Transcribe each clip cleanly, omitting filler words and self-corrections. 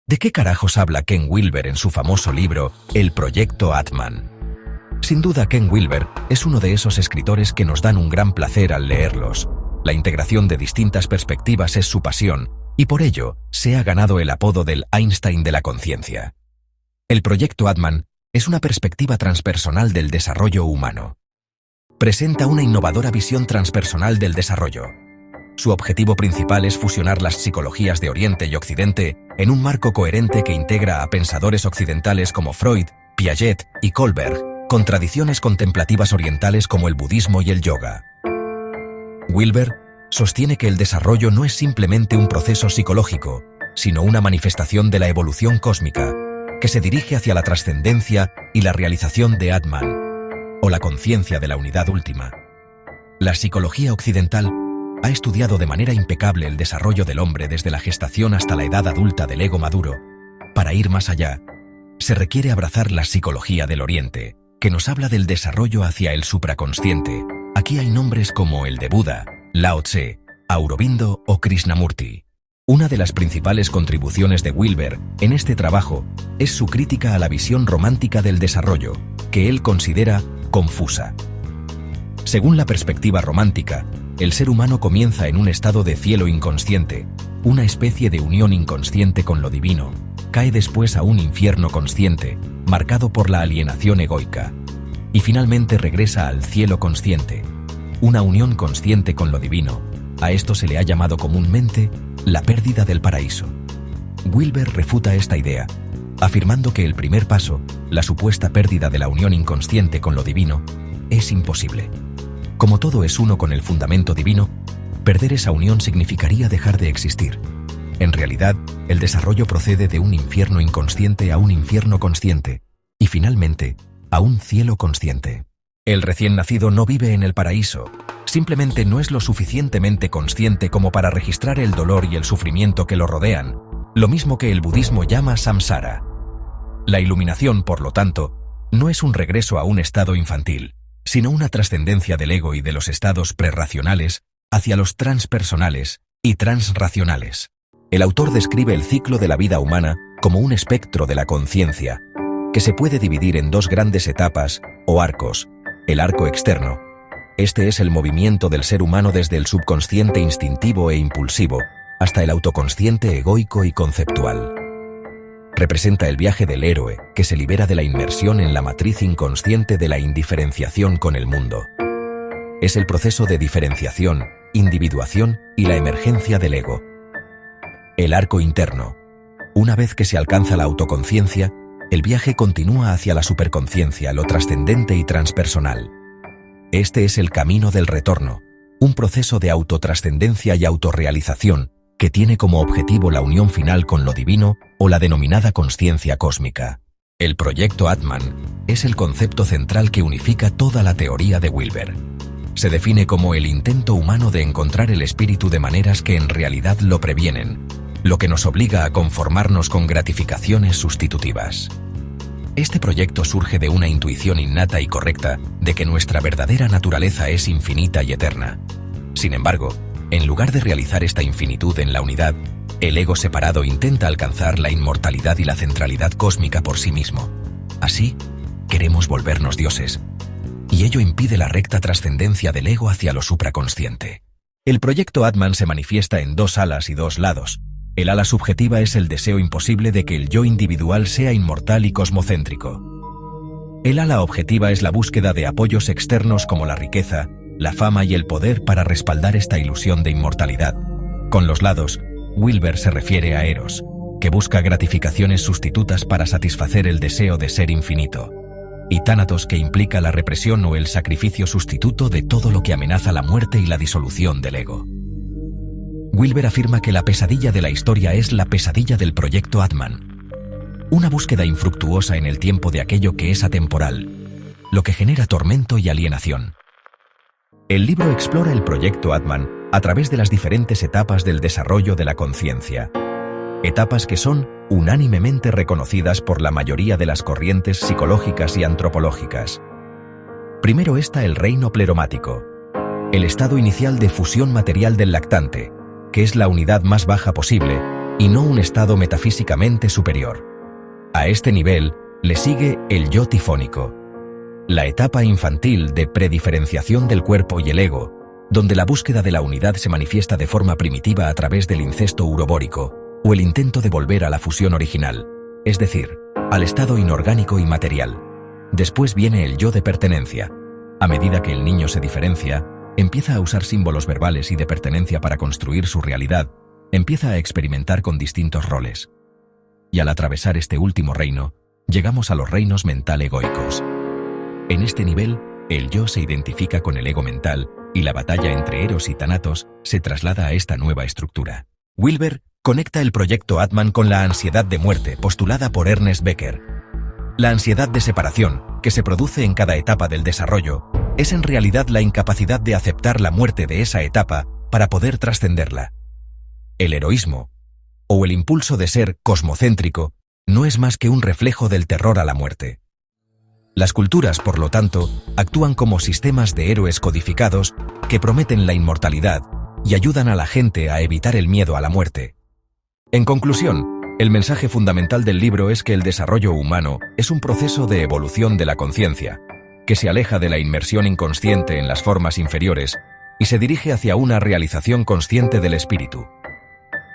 ¿De qué carajos habla Ken Wilber en su famoso libro El Proyecto Atman? Sin duda, Ken Wilber es uno de esos escritores que nos dan un gran placer al leerlos. La integración de distintas perspectivas es su pasión, y por ello se ha ganado el apodo del Einstein de la conciencia. El Proyecto Atman es una perspectiva transpersonal del desarrollo humano. Presenta una innovadora visión transpersonal del desarrollo. Su objetivo principal es fusionar las psicologías de Oriente y Occidente en un marco coherente que integra a pensadores occidentales como Freud, Piaget y Kohlberg, con tradiciones contemplativas orientales como el budismo y el yoga. Wilber sostiene que el desarrollo no es simplemente un proceso psicológico, sino una manifestación de la evolución cósmica, que se dirige hacia la trascendencia y la realización de Atman, o la conciencia de la unidad última. La psicología occidental ha estudiado de manera impecable el desarrollo del hombre desde la gestación hasta la edad adulta del ego maduro. Para ir más allá, se requiere abrazar la psicología del Oriente, que nos habla del desarrollo hacia el supraconsciente. Aquí hay nombres como el de Buda, Lao Tse, Aurobindo o Krishnamurti. Una de las principales contribuciones de Wilber en este trabajo es su crítica a la visión romántica del desarrollo, que él considera confusa. Según la perspectiva romántica, el ser humano comienza en un estado de cielo inconsciente, una especie de unión inconsciente con lo divino, cae después a un infierno consciente, marcado por la alienación egoica, y finalmente regresa al cielo consciente, una unión consciente con lo divino. A esto se le ha llamado comúnmente la pérdida del paraíso. Wilber refuta esta idea, afirmando que el primer paso, la supuesta pérdida de la unión inconsciente con lo divino, es imposible. Como todo es uno con el fundamento divino, perder esa unión significaría dejar de existir. En realidad, el desarrollo procede de un infierno inconsciente a un infierno consciente, y finalmente, a un cielo consciente. El recién nacido no vive en el paraíso, simplemente no es lo suficientemente consciente como para registrar el dolor y el sufrimiento que lo rodean, lo mismo que el budismo llama samsara. La iluminación, por lo tanto, no es un regreso a un estado infantil, sino una trascendencia del ego y de los estados prerracionales hacia los transpersonales y transracionales. El autor describe el ciclo de la vida humana como un espectro de la conciencia, que se puede dividir en dos grandes etapas o arcos. El arco externo. Este es el movimiento del ser humano desde el subconsciente instintivo e impulsivo hasta el autoconsciente egoico y conceptual. Representa el viaje del héroe que se libera de la inmersión en la matriz inconsciente de la indiferenciación con el mundo. Es el proceso de diferenciación, individuación y la emergencia del ego. El arco interno. Una vez que se alcanza la autoconciencia, el viaje continúa hacia la superconciencia, lo trascendente y transpersonal. Este es el camino del retorno, un proceso de autotrascendencia y autorrealización que tiene como objetivo la unión final con lo divino o la denominada consciencia cósmica. El proyecto Atman es el concepto central que unifica toda la teoría de Wilber. Se define como el intento humano de encontrar el espíritu de maneras que en realidad lo previenen, lo que nos obliga a conformarnos con gratificaciones sustitutivas. Este proyecto surge de una intuición innata y correcta de que nuestra verdadera naturaleza es infinita y eterna. Sin embargo, en lugar de realizar esta infinitud en la unidad, el ego separado intenta alcanzar la inmortalidad y la centralidad cósmica por sí mismo. Así, queremos volvernos dioses, y ello impide la recta trascendencia del ego hacia lo supraconsciente. El proyecto Atman se manifiesta en dos alas y dos lados. El ala subjetiva es el deseo imposible de que el yo individual sea inmortal y cosmocéntrico. El ala objetiva es la búsqueda de apoyos externos como la riqueza, la fama y el poder para respaldar esta ilusión de inmortalidad. Con los lados, Wilber se refiere a Eros, que busca gratificaciones sustitutas para satisfacer el deseo de ser infinito, y Tánatos, que implica la represión o el sacrificio sustituto de todo lo que amenaza la muerte y la disolución del ego. Wilber afirma que la pesadilla de la historia es la pesadilla del proyecto Atman, una búsqueda infructuosa en el tiempo de aquello que es atemporal, lo que genera tormento y alienación. El libro explora el proyecto Atman a través de las diferentes etapas del desarrollo de la conciencia, etapas que son unánimemente reconocidas por la mayoría de las corrientes psicológicas y antropológicas. Primero está el reino pleromático, el estado inicial de fusión material del lactante, que es la unidad más baja posible, y no un estado metafísicamente superior. A este nivel le sigue el yo tifónico, la etapa infantil de prediferenciación del cuerpo y el ego, donde la búsqueda de la unidad se manifiesta de forma primitiva a través del incesto urobórico o el intento de volver a la fusión original, es decir, al estado inorgánico y material. Después viene el yo de pertenencia. A medida que el niño se diferencia, empieza a usar símbolos verbales y de pertenencia para construir su realidad, empieza a experimentar con distintos roles. Y al atravesar este último reino, llegamos a los reinos mental-egoicos. En este nivel, el yo se identifica con el ego mental y la batalla entre Eros y Thanatos se traslada a esta nueva estructura. Wilber conecta el proyecto Atman con la ansiedad de muerte postulada por Ernest Becker. La ansiedad de separación, que se produce en cada etapa del desarrollo, es en realidad la incapacidad de aceptar la muerte de esa etapa para poder trascenderla. El heroísmo, o el impulso de ser cosmocéntrico, no es más que un reflejo del terror a la muerte. Las culturas, por lo tanto, actúan como sistemas de héroes codificados que prometen la inmortalidad y ayudan a la gente a evitar el miedo a la muerte. En conclusión, el mensaje fundamental del libro es que el desarrollo humano es un proceso de evolución de la conciencia, que se aleja de la inmersión inconsciente en las formas inferiores y se dirige hacia una realización consciente del espíritu.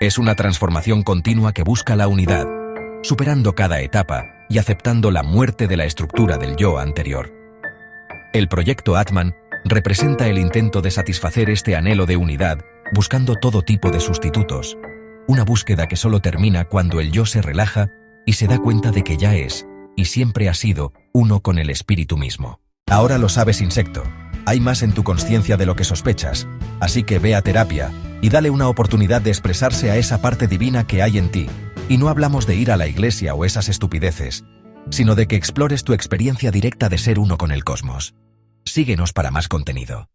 Es una transformación continua que busca la unidad, superando cada etapa y aceptando la muerte de la estructura del yo anterior. El proyecto Atman representa el intento de satisfacer este anhelo de unidad buscando todo tipo de sustitutos, una búsqueda que solo termina cuando el yo se relaja y se da cuenta de que ya es, y siempre ha sido, uno con el espíritu mismo. Ahora lo sabes, insecto. Hay más en tu conciencia de lo que sospechas, así que ve a terapia y dale una oportunidad de expresarse a esa parte divina que hay en ti. Y no hablamos de ir a la iglesia o esas estupideces, sino de que explores tu experiencia directa de ser uno con el cosmos. Síguenos para más contenido.